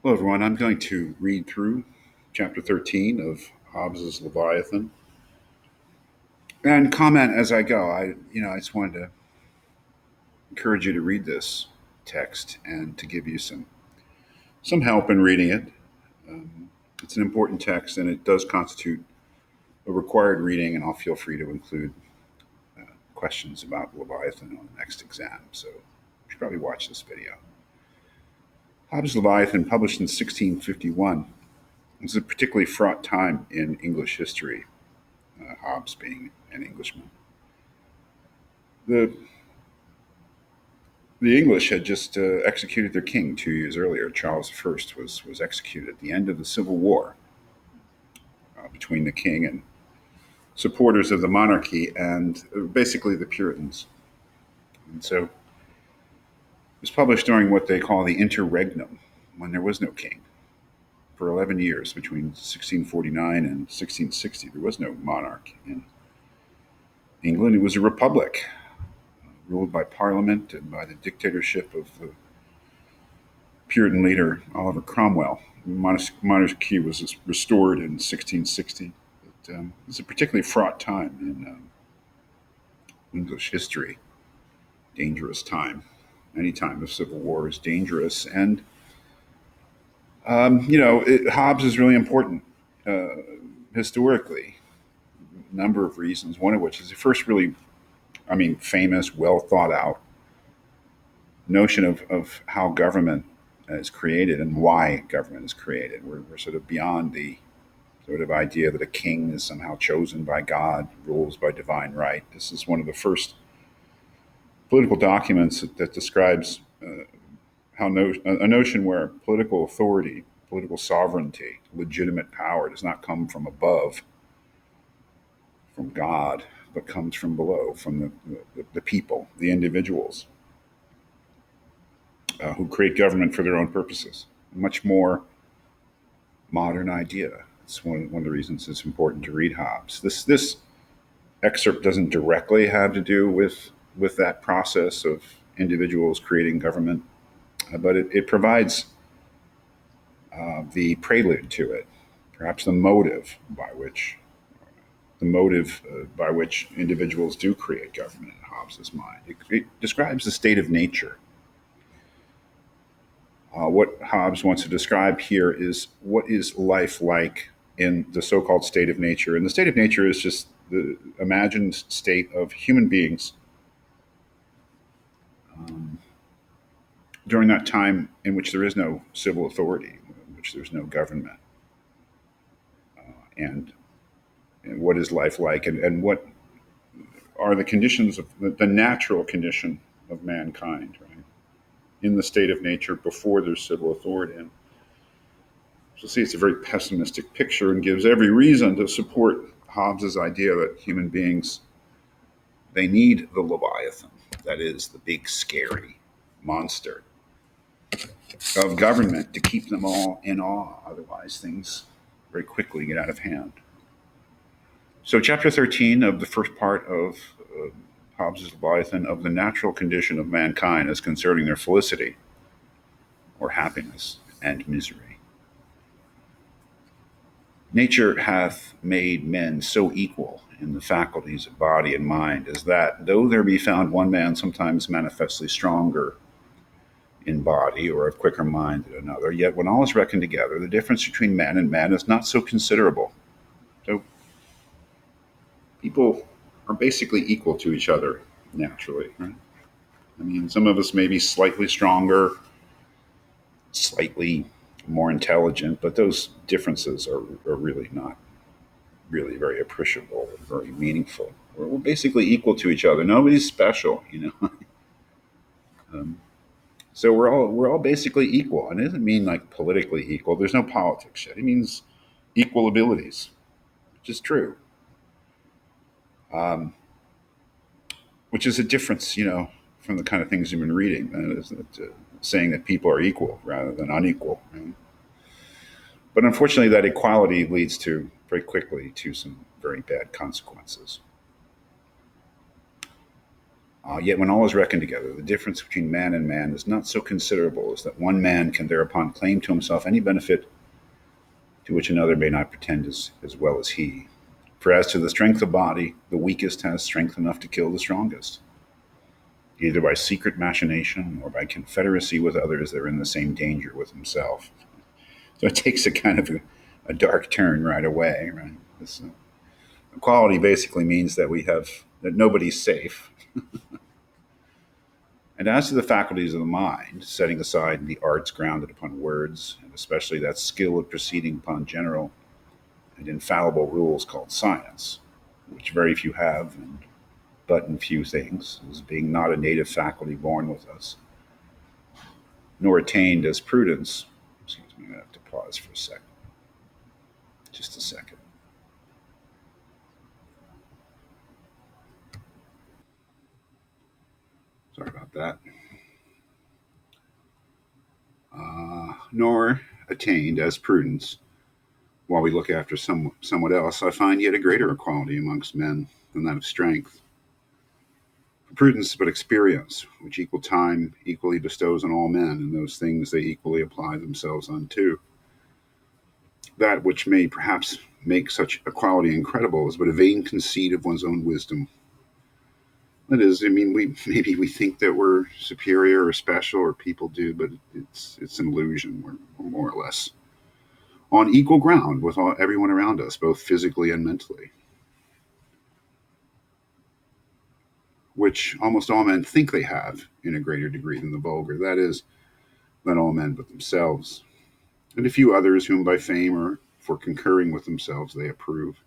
Hello, everyone. I'm going to read through chapter 13 of Hobbes's Leviathan and comment as I go. I just wanted to encourage you to read this text and to give you some help in reading it. It's an important text, and it does constitute a required reading. And I'll feel free to include questions about Leviathan on the next exam. So you should probably watch this video. Hobbes' Leviathan, published in 1651, was a particularly fraught time in English history. Hobbes being an Englishman. The the English had just executed their king 2 years earlier. Charles I was executed at the end of the Civil War between the king and supporters of the monarchy and basically the Puritans. And so it was published during what they call the interregnum, when there was no king. For 11 years, between 1649 and 1660, there was no monarch in England. It was a republic ruled by Parliament and by the dictatorship of the Puritan leader Oliver Cromwell. Monarchy was restored in 1660. But, it was a particularly fraught time in English history. Dangerous time. Any time of civil war is dangerous. And, Hobbes is really important historically. A number of reasons, one of which is the first really, famous, well thought out notion of how government is created and why government is created. We're sort of beyond the sort of idea that a king is somehow chosen by God, rules by divine right. This is one of the first political documents that describes a notion where political authority, political sovereignty, legitimate power does not come from above, from God, but comes from below, from the people, the individuals who create government for their own purposes. A much more modern idea. It's one of the reasons it's important to read Hobbes. This excerpt doesn't directly have to do with that process of individuals creating government, but it provides the prelude to it, perhaps the motive by which individuals do create government in Hobbes's mind. It describes the state of nature. What Hobbes wants to describe here is what is life like in the so-called state of nature. And the state of nature is just the imagined state of human beings during that time in which there is no civil authority, in which there's no government. And, and what is life like, and what are the conditions of the natural condition of mankind, right? In the state of nature before there's civil authority. And so see, it's a very pessimistic picture and gives every reason to support Hobbes's idea that human beings, they need the Leviathan, that is, the big scary monster of government to keep them all in awe. Otherwise, things very quickly get out of hand. So, chapter 13 of the first part of Hobbes's Leviathan, of the natural condition of mankind as concerning their felicity or happiness and misery. Nature hath made men so equal in the faculties of body and mind as that, though there be found one man sometimes manifestly stronger in body or of quicker mind than another, yet when all is reckoned together, the difference between man and man is not so considerable. So people are basically equal to each other naturally, right? I mean, some of us may be slightly stronger, slightly more intelligent, but those differences are really not really very appreciable and very meaningful. We're basically equal to each other. Nobody's special, um, so we're all basically equal, and it doesn't mean like politically equal. There's no politics yet. It means equal abilities, which is true. Um, which is a difference, from the kind of things you've been reading, saying that people are equal rather than unequal. Right? But unfortunately, that equality leads to very quickly to some very bad consequences. Yet when all is reckoned together, the difference between man and man is not so considerable as that one man can thereupon claim to himself any benefit to which another may not pretend as well as he. For as to the strength of body, the weakest has strength enough to kill the strongest. Either by secret machination or by confederacy with others, they're in the same danger with himself. So it takes a kind of a dark turn right away, right? This equality basically means that nobody's safe. And as to the faculties of the mind, setting aside the arts grounded upon words, and especially that skill of proceeding upon general and infallible rules called science, which very few have, and but in few things, as being not a native faculty born with us, nor attained as prudence. Excuse me, I'm going to have to pause for a second. Just a second. Sorry about that. Nor attained as prudence, while we look after somewhat else, I find yet a greater equality amongst men than that of strength. For prudence but experience, which equal time equally bestows on all men, and those things they equally apply themselves unto. That which may perhaps make such equality incredible is but a vain conceit of one's own wisdom. That is, I mean, we think that we're superior or special, or people do, but it's an illusion. We're more or less on equal ground with everyone around us, both physically and mentally, which almost all men think they have in a greater degree than the vulgar. That is, not all men but themselves, and a few others whom by fame or for concurring with themselves they approve.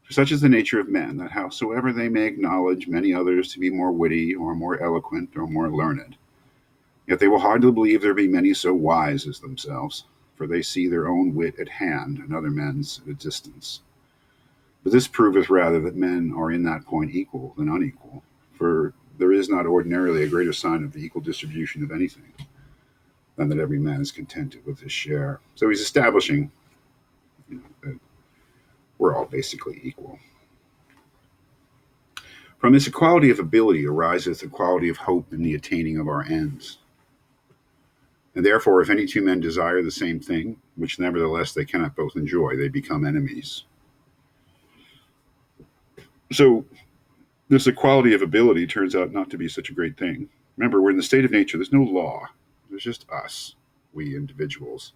For such is the nature of men, that howsoever they may acknowledge many others to be more witty, or more eloquent, or more learned, yet they will hardly believe there be many so wise as themselves, for they see their own wit at hand, and other men's at a distance. But this proveth rather that men are in that point equal than unequal, for there is not ordinarily a greater sign of the equal distribution of anything than that every man is contented with his share. So he's establishing, that we're all basically equal. From this equality of ability ariseth equality of hope in the attaining of our ends. And therefore, if any two men desire the same thing, which nevertheless they cannot both enjoy, they become enemies. So, this equality of ability turns out not to be such a great thing. Remember, we're in the state of nature, there's no law, there's just us, we individuals.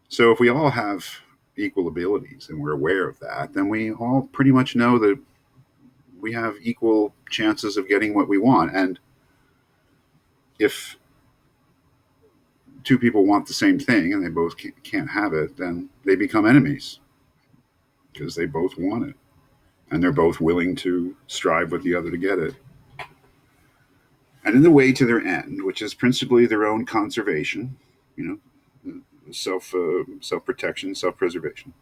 So, if we all have equal abilities and we're aware of that, then we all pretty much know that we have equal chances of getting what we want. And if two people want the same thing and they both can't have it, then they become enemies because they both want it and they're both willing to strive with the other to get it. And in the way to their end, which is principally their own conservation, you know, self protection, self preservation,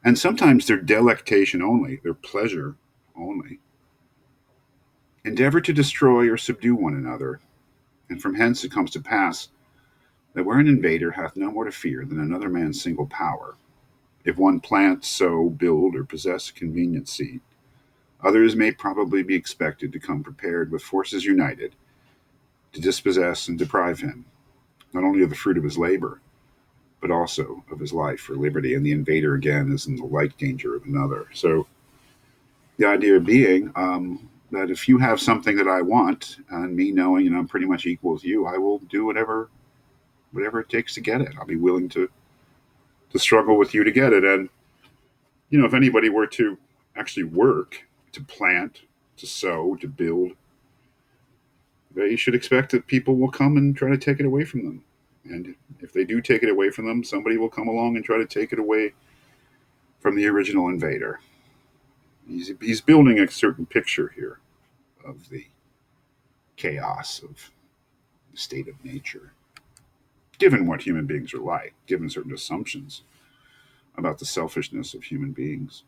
and sometimes their delectation only, their pleasure only, endeavor to destroy or subdue one another. And from hence it comes to pass that where an invader hath no more to fear than another man's single power, if one plant, sow, build, or possess a convenient seed, others may probably be expected to come prepared with forces united to dispossess and deprive him, not only of the fruit of his labor, but also of his life or liberty. And the invader, again, is in the like danger of another. So the idea being that if you have something that I want, and me knowing, I'm pretty much equal with you, I will do whatever it takes to get it. I'll be willing to struggle with you to get it. And, if anybody were to actually work, to plant, to sow, to build, they should expect that people will come and try to take it away from them. And if they do take it away from them, somebody will come along and try to take it away from the original invader. He's building a certain picture here of the chaos of the state of nature, given what human beings are like, given certain assumptions about the selfishness of human beings.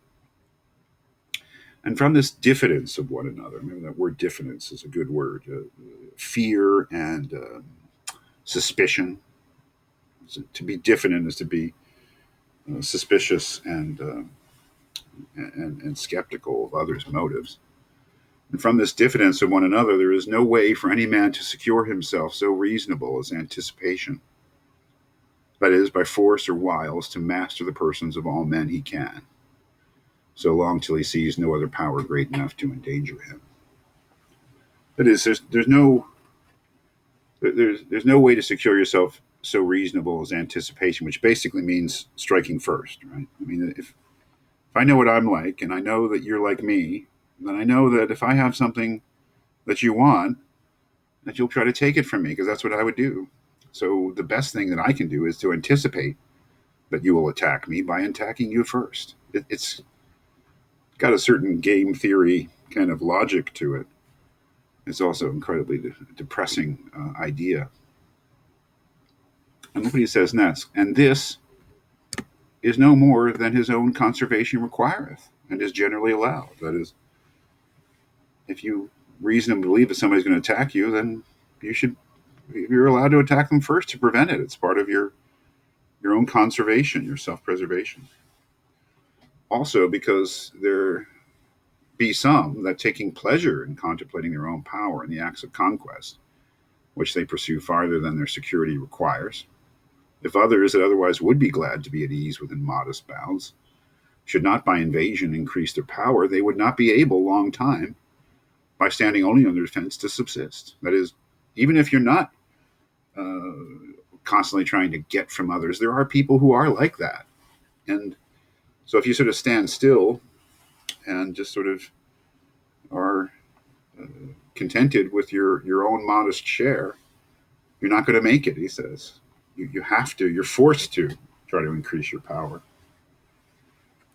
And from this diffidence of one another, remember that word diffidence is a good word, fear and suspicion. So to be diffident is to be suspicious and skeptical of others' motives. And from this diffidence of one another, there is no way for any man to secure himself so reasonable as anticipation. That is, by force or wiles, to master the persons of all men he can, so long till he sees no other power great enough to endanger him. That is, there's no way to secure yourself so reasonable as anticipation, which basically means striking first, right? I mean, if I know what I'm like and I know that you're like me, then I know that if I have something that you want, that you'll try to take it from me because that's what I would do. So the best thing that I can do is to anticipate that you will attack me by attacking you first. It's got a certain game theory kind of logic to it. It's also incredibly depressing idea. And look what he says next. And this is no more than his own conservation requireth, and is generally allowed. That is, if you reasonably believe that somebody's going to attack you, then you're allowed to attack them first to prevent it. It's part of your own conservation, your self-preservation. Also, because there be some that taking pleasure in contemplating their own power in the acts of conquest, which they pursue farther than their security requires, if others that otherwise would be glad to be at ease within modest bounds should not by invasion increase their power, they would not be able long time by standing only on their defense to subsist. That is, even if you're not constantly trying to get from others, there are people who are like that. And so if you sort of stand still and just sort of are contented with your own modest share, you're not going to make it, he says. You have to, you're forced to try to increase your power.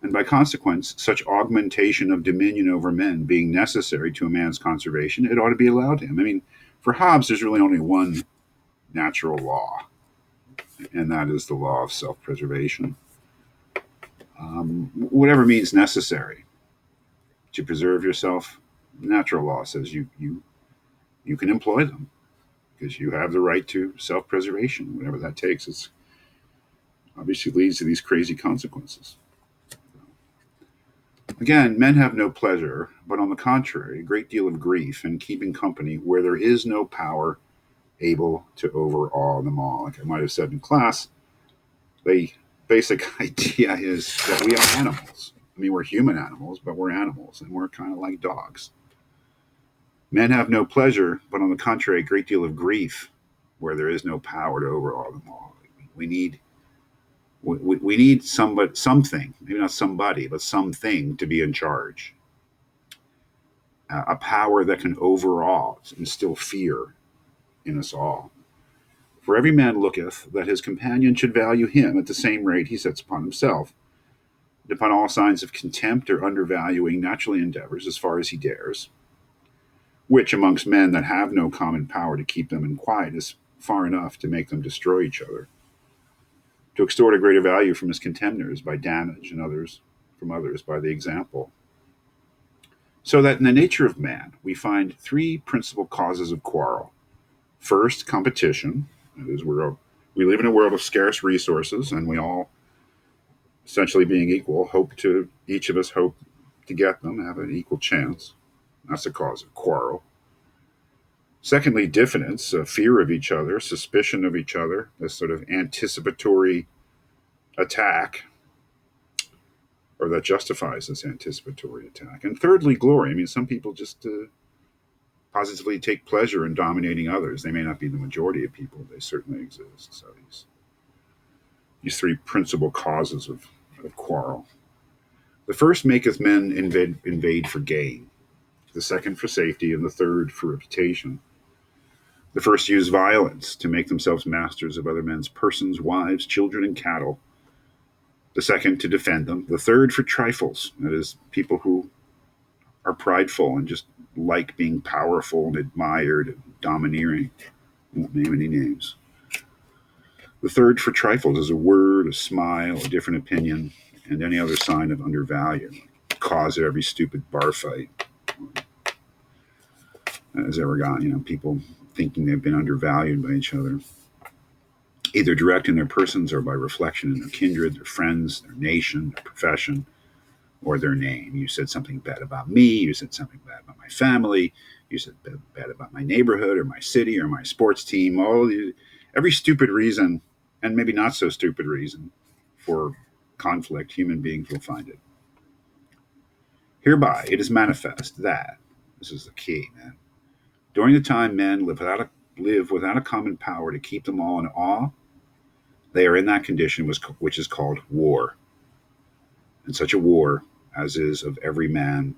And by consequence, such augmentation of dominion over men being necessary to a man's conservation, it ought to be allowed him. I mean, for Hobbes, there's really only one natural law, and that is the law of self-preservation. Whatever means necessary to preserve yourself, natural law says you can employ them because you have the right to self-preservation, whatever that takes. It's obviously leads to these crazy consequences. Again, men have no pleasure, but on the contrary, a great deal of grief in keeping company where there is no power able to overawe them all. Like I might have said in class, the basic idea is that we are animals. I mean, we're human animals, but we're animals, and we're kind of like dogs. Men have no pleasure, but on the contrary, a great deal of grief where there is no power to overawe them all. We need something, maybe not somebody, but something to be in charge. A power that can overawe, instill fear in us all. For every man looketh that his companion should value him at the same rate he sets upon himself, and upon all signs of contempt or undervaluing naturally endeavors as far as he dares, which amongst men that have no common power to keep them in quiet is far enough to make them destroy each other, to extort a greater value from his contemners by damage, and others from others by the example. So that in the nature of man, we find three principal causes of quarrel. First, competition. That is, we live in a world of scarce resources, and we all, essentially being equal, each of us hope to get them, have an equal chance. That's the cause of quarrel. Secondly, diffidence, a fear of each other, suspicion of each other, this sort of anticipatory attack, or that justifies this anticipatory attack. And thirdly, glory. I mean, some people just positively take pleasure in dominating others. They may not be the majority of people, they certainly exist. So these three principal causes of quarrel. The first maketh men invade for gain, the second for safety, and the third for reputation. The first use violence to make themselves masters of other men's persons, wives, children, and cattle. The second to defend them. The third for trifles, that is, people who are prideful and just like being powerful and admired and domineering. I won't name any names. The third for trifles is a word, a smile, a different opinion, and any other sign of undervalue. Cause of every stupid bar fight has ever gotten, people thinking they've been undervalued by each other, either direct in their persons or by reflection in their kindred, their friends, their nation, their profession, or their name. You said something bad about me. You said something bad about my family. You said bad about my neighborhood or my city or my sports team. Every stupid reason, and maybe not so stupid reason, for conflict, human beings will find it. Hereby it is manifest that, this is the key, man, during the time men live without a common power to keep them all in awe, they are in that condition which is called war. And such a war as is of every man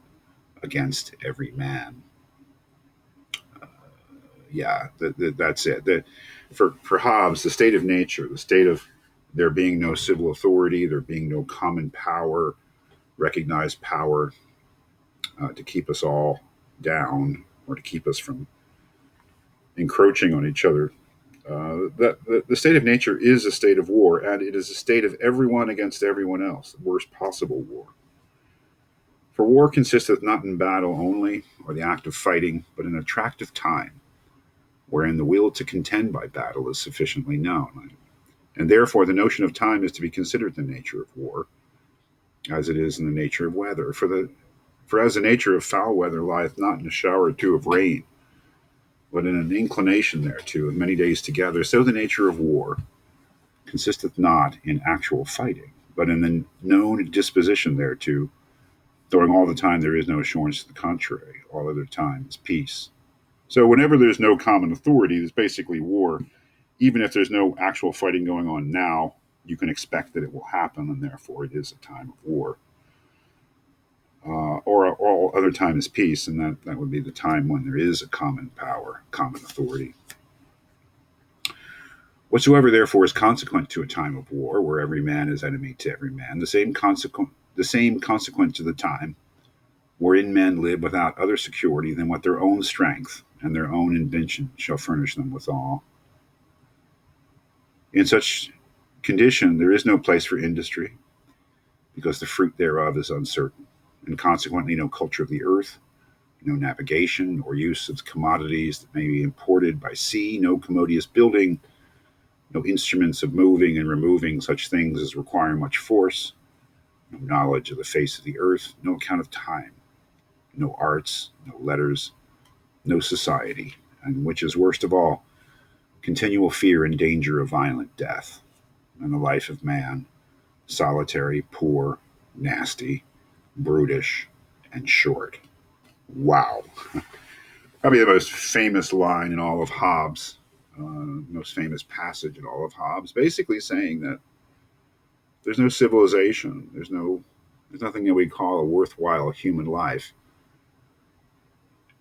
against every man. Yeah, that's it. For Hobbes, the state of nature, the state of there being no civil authority, there being no common power, recognized power to keep us all down or to keep us from encroaching on each other. The state of nature is a state of war, and it is a state of everyone against everyone else, the worst possible war. For war consisteth not in battle only, or the act of fighting, but in attractive time, wherein the will to contend by battle is sufficiently known. And therefore the notion of time is to be considered the nature of war, as it is in the nature of weather. For as the nature of foul weather lieth not in a shower or two of rain, but in an inclination thereto, and many days together, so the nature of war consisteth not in actual fighting, but in the known disposition thereto, during all the time there is no assurance to the contrary, all other time is peace. So whenever there's no common authority, there's basically war. Even if there's no actual fighting going on now, you can expect that it will happen, and therefore it is a time of war. Or all other time is peace, and that would be the time when there is a common power, common authority. Whatsoever therefore is consequent to a time of war, where every man is enemy to every man, the same consequent to the time wherein men live without other security than what their own strength and their own invention shall furnish them withal. In such condition, there is no place for industry, because the fruit thereof is uncertain, and consequently no culture of the earth, no navigation or use of commodities that may be imported by sea, no commodious building, no instruments of moving and removing such things as require much force, no knowledge of the face of the earth, no account of time, no arts, no letters, no society, and which is worst of all, continual fear and danger of violent death, and the life of man, solitary, poor, nasty, brutish, and short. Wow. Probably the most famous line in all of Hobbes, most famous passage in all of Hobbes, basically saying that there's no civilization, there's nothing that we call a worthwhile human life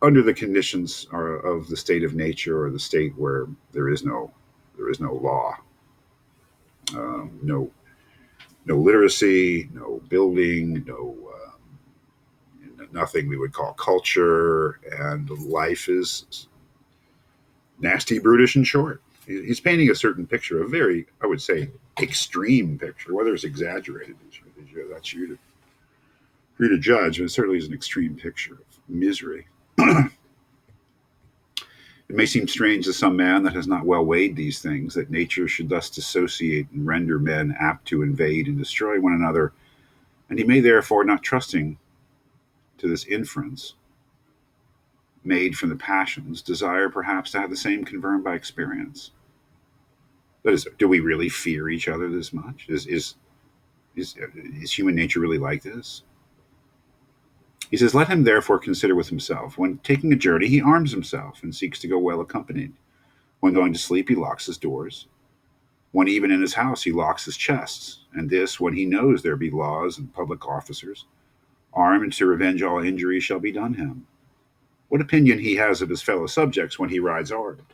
under the conditions of the state of nature, or the state where there is no law, no literacy, no building, nothing we would call culture, and life is nasty, brutish, and short. He's painting a certain picture, a very, I would say, extreme picture. Whether it's exaggerated, that's for you to judge, but it certainly is an extreme picture of misery. It may seem strange to some man that has not well weighed these things, that nature should thus dissociate and render men apt to invade and destroy one another, and he may therefore, not trusting to this inference made from the passions, desire perhaps to have the same confirmed by experience. That is, do we really fear each other this much? Is human nature really like this? He says, let him therefore consider with himself. When taking a journey, he arms himself and seeks to go well accompanied. When going to sleep, he locks his doors. When even in his house, he locks his chests. And this, when he knows there be laws and public officers, armed to revenge all injury shall be done him. What opinion he has of his fellow subjects when he rides armed,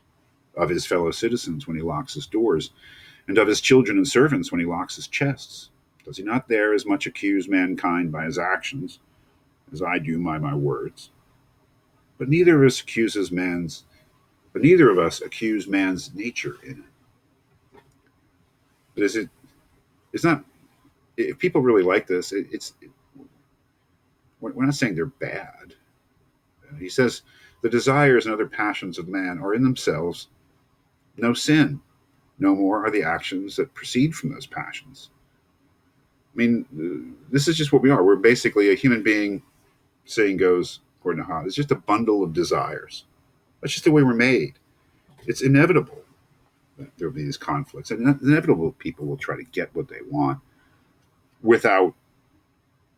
of his fellow citizens when he locks his doors, and of his children and servants when he locks his chests? Does he not there as much accuse mankind by his actions as I do by my words? But neither of us accuse man's nature in it. But it's not. If people really like this, we're not saying they're bad. He says the desires and other passions of man are in themselves no sin. No more are the actions that proceed from those passions. I mean, this is just what we are. We're basically a human being, saying goes, according to Hobbes, it's just a bundle of desires. That's just the way we're made. It's inevitable that there'll be these conflicts. And it's inevitable people will try to get what they want without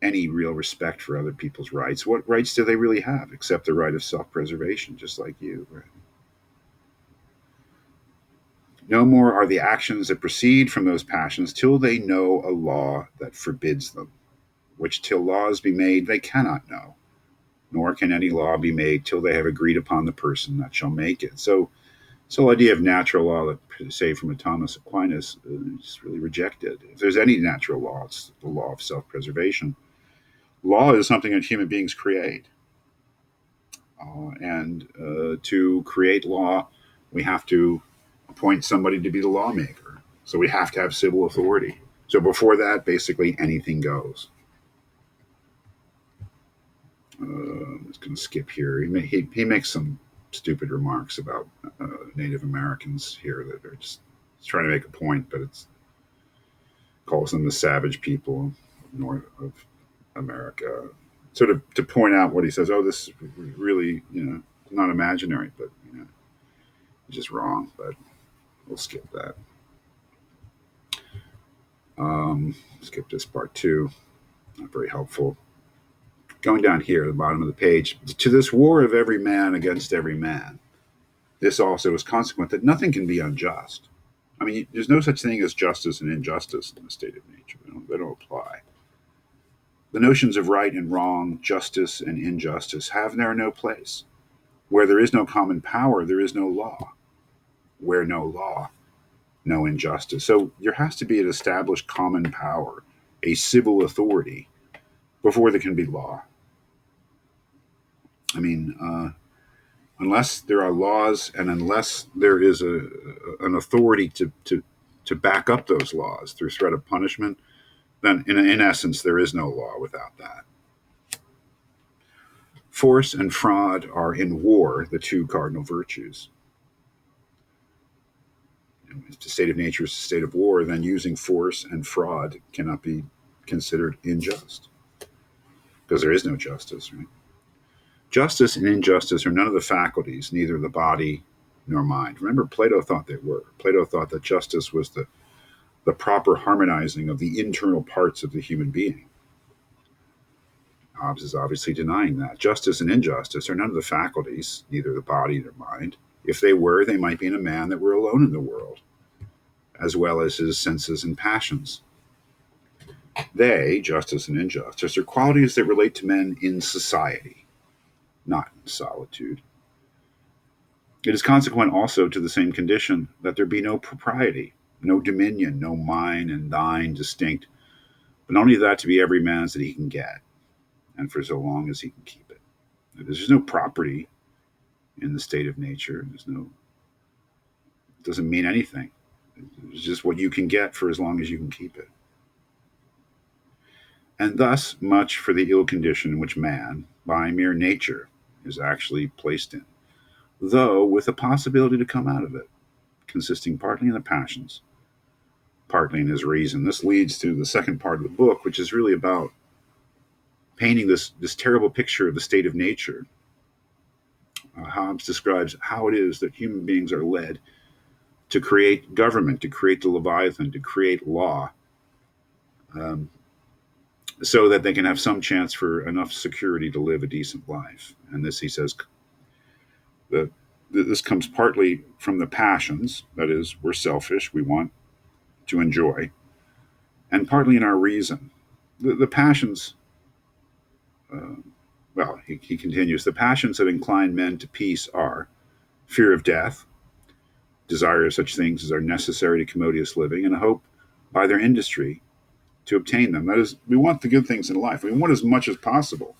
any real respect for other people's rights. What rights do they really have except the right of self-preservation, just like you? Right? No more are the actions that proceed from those passions till they know a law that forbids them, which till laws be made they cannot know, nor can any law be made till they have agreed upon the person that shall make it. So this whole idea of natural law, that say from a Thomas Aquinas, is really rejected. If there's any natural law, it's the law of self-preservation. Law is something that human beings create. And to create law, we have to appoint somebody to be the lawmaker. So we have to have civil authority. So before that, basically anything goes. I'm just going to skip here. He makes some stupid remarks about Native Americans here that are just trying to make a point, but it's calls them the savage people north of America, sort of to point out what he says. Oh, this is really, not imaginary, but it's just wrong. But we'll skip that. Skip this part too. Not very helpful. Going down here at the bottom of the page, to this war of every man against every man, this also is consequent that nothing can be unjust. I mean, there's no such thing as justice and injustice in the state of nature. They don't apply. The notions of right and wrong, justice and injustice have there no place. Where there is no common power, there is no law. Where no law, no injustice. So there has to be an established common power, a civil authority, before there can be law. I mean, unless there are laws and unless there is an authority to back up those laws through threat of punishment, then in essence, there is no law without that. Force and fraud are in war the two cardinal virtues. If the state of nature is a state of war, then using force and fraud cannot be considered unjust because there is no justice, right? Justice and injustice are none of the faculties, neither the body nor mind. Remember, Plato thought they were. Plato thought that justice was the proper harmonizing of the internal parts of the human being. Hobbes is obviously denying that. Justice and injustice are none of the faculties, neither the body nor mind. If they were, they might be in a man that were alone in the world, as well as his senses and passions. They, justice and injustice, are qualities that relate to men in society, not in solitude. It is consequent also to the same condition that there be no propriety, no dominion, no mine and thine distinct, but only that to be every man's that he can get, and for so long as he can keep it. There's no property in the state of nature. It doesn't mean anything. It's just what you can get for as long as you can keep it. And thus much for the ill condition in which man, by mere nature, is actually placed in, though with a possibility to come out of it, consisting partly in the passions, partly in his reason. This leads to the second part of the book, which is really about painting this terrible picture of the state of nature. Hobbes describes how it is that human beings are led to create government, to create the Leviathan, to create law, so that they can have some chance for enough security to live a decent life. And this, he says, that this comes partly from the passions, that is, we're selfish, we want to enjoy, and partly in our reason. The passions, he continues, the passions that incline men to peace are fear of death, desire of such things as are necessary to commodious living, and a hope by their industry to obtain them. That is, we want the good things in life. We want as much as possible.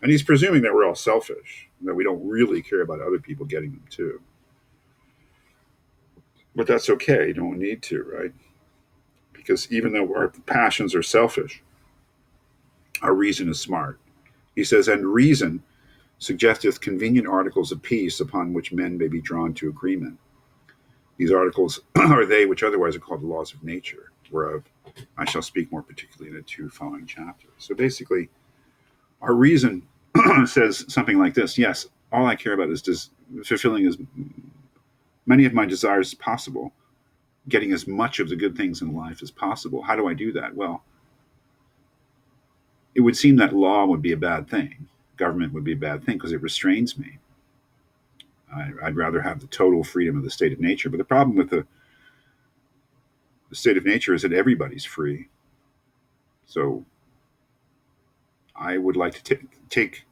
And he's presuming that we're all selfish, that we don't really care about other people getting them too. But that's okay. You don't need to, right? Because even though our passions are selfish, our reason is smart. He says, and reason suggesteth convenient articles of peace upon which men may be drawn to agreement. These articles are they which otherwise are called the laws of nature, whereof I shall speak more particularly in the 2 following chapters. So basically, our reason says something like this: yes, all I care about is just fulfilling as many of my desires as possible, getting as much of the good things in life as possible. How do I do that? Well, it would seem that law would be a bad thing. Government would be a bad thing because it restrains me. I'd rather have the total freedom of the state of nature. But the problem with the state of nature is that everybody's free. So I would like to take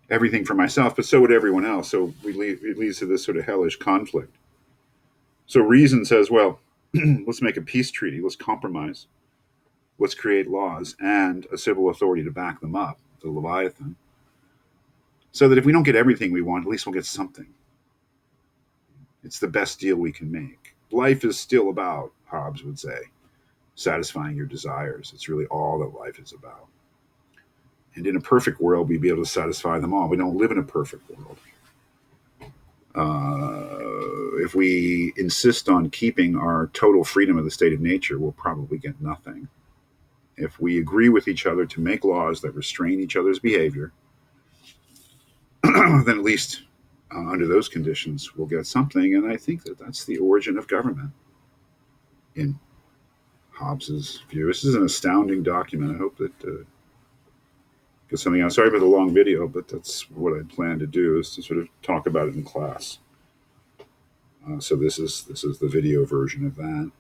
everything for myself, but so would everyone else. So it leads to this sort of hellish conflict. So reason says, well, let's make a peace treaty. Let's compromise. Let's create laws and a civil authority to back them up, the Leviathan, so that if we don't get everything we want, at least we'll get something. It's the best deal we can make. Life is still about, Hobbes would say, satisfying your desires. It's really all that life is about. And in a perfect world, we'd be able to satisfy them all. We don't live in a perfect world. If we insist on keeping our total freedom of the state of nature, we'll probably get nothing. If we agree with each other to make laws that restrain each other's behavior, then at least under those conditions, we'll get something. And I think that that's the origin of government in Hobbes's view. This is an astounding document. I hope that get something out. Sorry about the long video, but that's what I plan to do, is to sort of talk about it in class. So this is the video version of that.